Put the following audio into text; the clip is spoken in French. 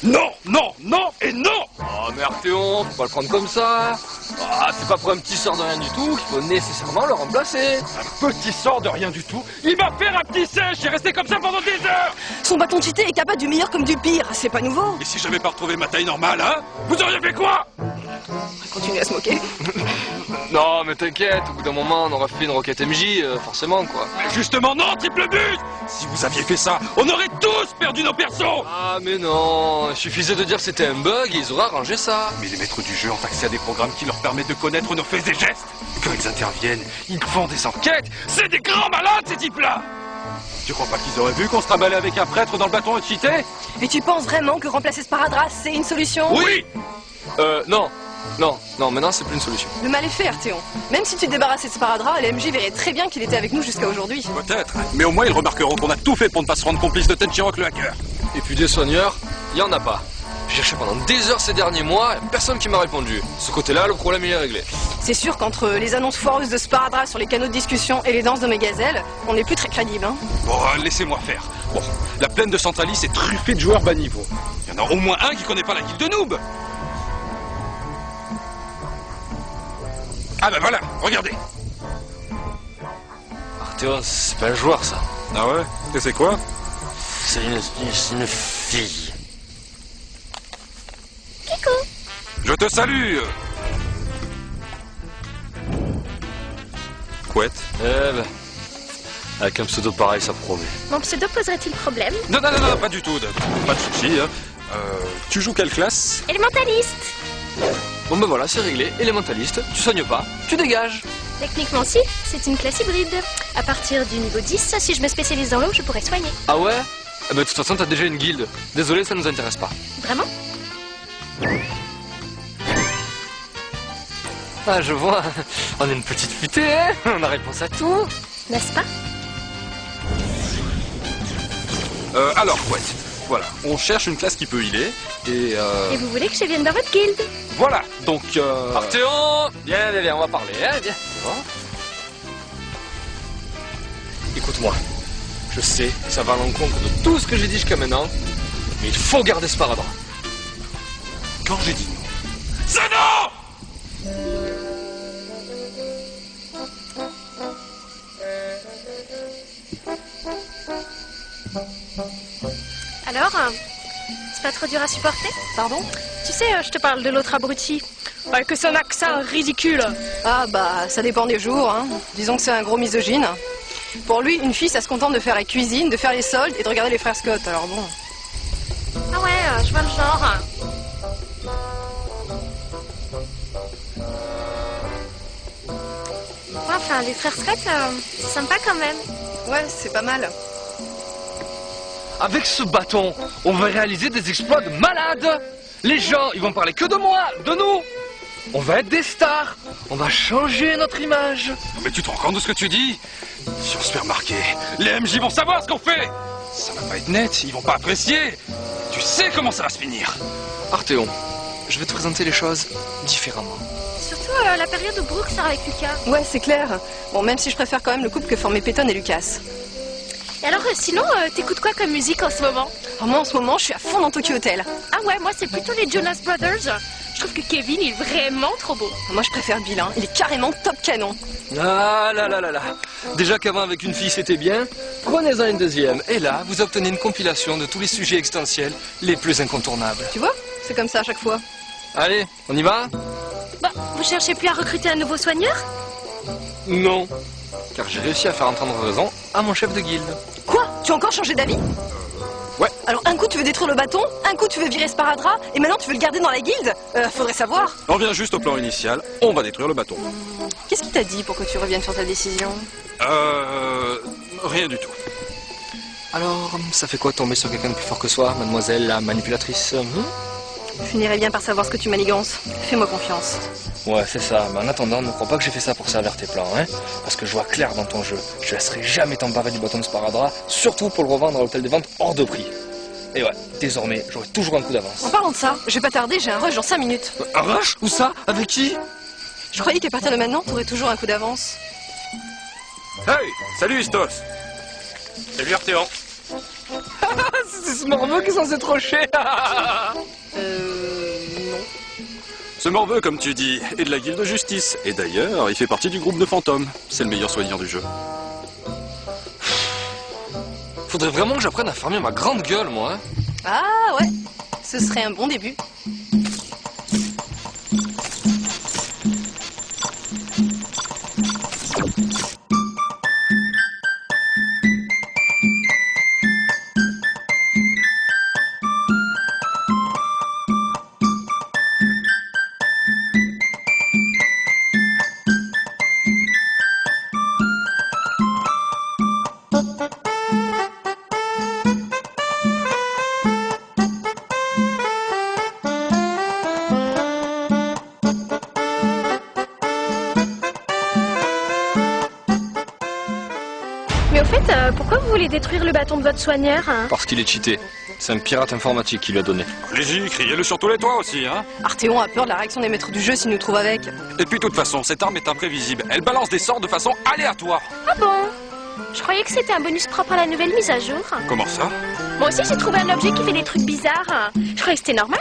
Non, non, non et non. Oh mais Arthéon, faut pas le prendre comme ça. Ah, c'est pas pour un petit sort de rien du tout qu'il faut nécessairement le remplacer. Un petit sort de rien du tout. Il va faire un petit sèche et rester comme ça pendant des heures. Son bâton cheaté est capable du meilleur comme du pire, c'est pas nouveau. Et si j'avais pas retrouvé ma taille normale, hein? Vous auriez fait quoi? Continue à se moquer. Non mais t'inquiète, au bout d'un moment on aurait fait une roquette MJ, forcément quoi. Mais justement non, triple but. Si vous aviez fait ça, on aurait tous perdu nos persos. Ah mais non, il suffisait de dire que c'était un bug et ils auraient arrangé ça. Mais les maîtres du jeu ont accès à des programmes qui leur permettent de connaître nos faits et gestes. Quand ils interviennent, ils font des enquêtes. C'est des grands malades ces types-là. Tu crois pas qu'ils auraient vu qu'on se trimballait avec un prêtre dans le bâton cheaté? Et tu penses vraiment que remplacer Sparadrap, c'est une solution? Oui. Non. Non, maintenant c'est plus une solution. Le mal est fait, Arthéon. Même si tu te débarrassais de Sparadrap, les MJ verraient très bien qu'il était avec nous jusqu'à aujourd'hui. Peut-être, mais au moins ils remarqueront qu'on a tout fait pour ne pas se rendre complice de Tenchirok le hacker. Et puis des soigneurs, il y en a pas. J'ai cherché pendant des heures ces derniers mois, y a personne qui m'a répondu. Ce côté-là, le problème il est réglé. C'est sûr qu'entre les annonces foireuses de Sparadrap sur les canaux de discussion et les danses de Mégazelle, on n'est plus très crédible, hein. Bon, laissez-moi faire. Bon, la plaine de Centralis est truffée de joueurs bas niveau. Il y en a au moins un qui connaît pas la guilde de noob. Ah bah voilà, regardez. Arthéon, c'est pas un joueur ça. Ah ouais? Et c'est quoi? C'est une fille. Kikou. Je te salue. Couette. Eh ben, avec un pseudo pareil, ça promet. Mon pseudo poserait-il problème? Non, pas du tout. Pas de soucis. Hein. Tu joues quelle classe? Élémentaliste. Bon ben voilà, c'est réglé. Élémentaliste, tu soignes pas, tu dégages. Techniquement si, c'est une classe hybride. À partir du niveau 10, si je me spécialise dans l'eau, je pourrais soigner. Ah ouais? Eh ben de toute façon, t'as déjà une guilde. Désolé, ça nous intéresse pas. Vraiment? Ah, je vois. On est une petite futée, hein? On a réponse à tout. N'est-ce pas? Alors, Couette. Voilà, on cherche une classe qui peut healer et Et vous voulez que je vienne dans votre guilde? voilà, donc Arthéon! Viens, on va parler, hein, viens. Écoute-moi, je sais que ça va à l'encontre de tout ce que j'ai dit jusqu'à maintenant, mais il faut garder Sparadrap. quand j'ai dit non, c'est non! Alors, c'est pas trop dur à supporter? Pardon? Tu sais, je te parle de l'autre abruti. Avec son accent ridicule. Ah bah, ça dépend des jours, hein. Disons que c'est un gros misogyne. Pour lui, une fille, ça se contente de faire la cuisine, de faire les soldes et de regarder les frères Scott, alors bon. Ah ouais, je vois le genre. Ouais, enfin, les frères Scott, c'est sympa quand même. Ouais, c'est pas mal. Avec ce bâton, on va réaliser des exploits de malades. Les gens, ils vont parler que de moi, de nous. On va être des stars. On va changer notre image. Mais tu te rends compte de ce que tu dis? Si on se fait remarquer, les MJ vont savoir ce qu'on fait. Ça va pas être net, ils vont pas apprécier. Tu sais comment ça va se finir. Arthéon, je vais te présenter les choses différemment. Surtout la période où Brooke sort avec Lucas. Ouais, c'est clair. Bon, même si je préfère quand même le couple que formaient Peyton et Lucas. Et alors, sinon, t'écoutes quoi comme musique en ce moment? Alors moi, en ce moment, je suis à fond dans Tokyo Hotel. Ah ouais, moi, c'est plutôt les Jonas Brothers. Je trouve que Kevin est vraiment trop beau. Moi, je préfère Bill, hein. Il est carrément top canon. Ah là là là là. Déjà qu'avant avec une fille c'était bien, prenez-en une deuxième. Et là, vous obtenez une compilation de tous les sujets existentiels les plus incontournables. Tu vois? C'est comme ça à chaque fois. Allez, on y va? Bon, vous cherchez plus à recruter un nouveau soigneur? Non. Car j'ai réussi à faire entendre raison à mon chef de guilde. Quoi? Tu as encore changé d'avis? Ouais. Alors un coup tu veux détruire le bâton, un coup tu veux virer Sparadrap, et maintenant tu veux le garder dans la guilde? Faudrait savoir. On revient juste au plan initial, on va détruire le bâton. Qu'est-ce qui t'a dit pour que tu reviennes sur ta décision? Rien du tout. Alors, ça fait quoi tomber sur quelqu'un de plus fort que soi, mademoiselle la manipulatrice? Je finirai bien par savoir ce que tu manigances. Fais-moi confiance. Ouais, c'est ça. Mais en attendant, ne crois pas que j'ai fait ça pour servir tes plans, hein. Parce que je vois clair dans ton jeu. Je laisserai jamais t'emparer du bâton de Sparadrap, surtout pour le revendre à l'hôtel des ventes hors de prix. Et ouais, désormais, j'aurai toujours un coup d'avance. En parlant de ça, je vais pas tarder, j'ai un rush dans 5 minutes. Un rush? Où ça? Avec qui? Je croyais qu'à partir de maintenant, t'aurais toujours un coup d'avance. Hey, salut Istos. Salut Arthéon. C'est ce morveux qui est censé trocher. Non. Ce morveux, comme tu dis, est de la guilde de justice. Et d'ailleurs, il fait partie du groupe de fantômes. C'est le meilleur soigneur du jeu. Faudrait vraiment que j'apprenne à fermer ma grande gueule, moi. Hein. Ah ouais, ce serait un bon début. Mais au fait, pourquoi vous voulez détruire le bâton de votre soigneur hein? Parce qu'il est cheaté. C'est un pirate informatique qui lui a donné. Allez-y, criez-le sur tous les toits aussi, hein. Arthéon a peur de la réaction des maîtres du jeu s'il nous trouve avec. Et puis, de toute façon, cette arme est imprévisible. Elle balance des sorts de façon aléatoire. Ah bon? Je croyais que c'était un bonus propre à la nouvelle mise à jour. Comment ça? Moi aussi j'ai trouvé un objet qui fait des trucs bizarres. Je croyais que c'était normal.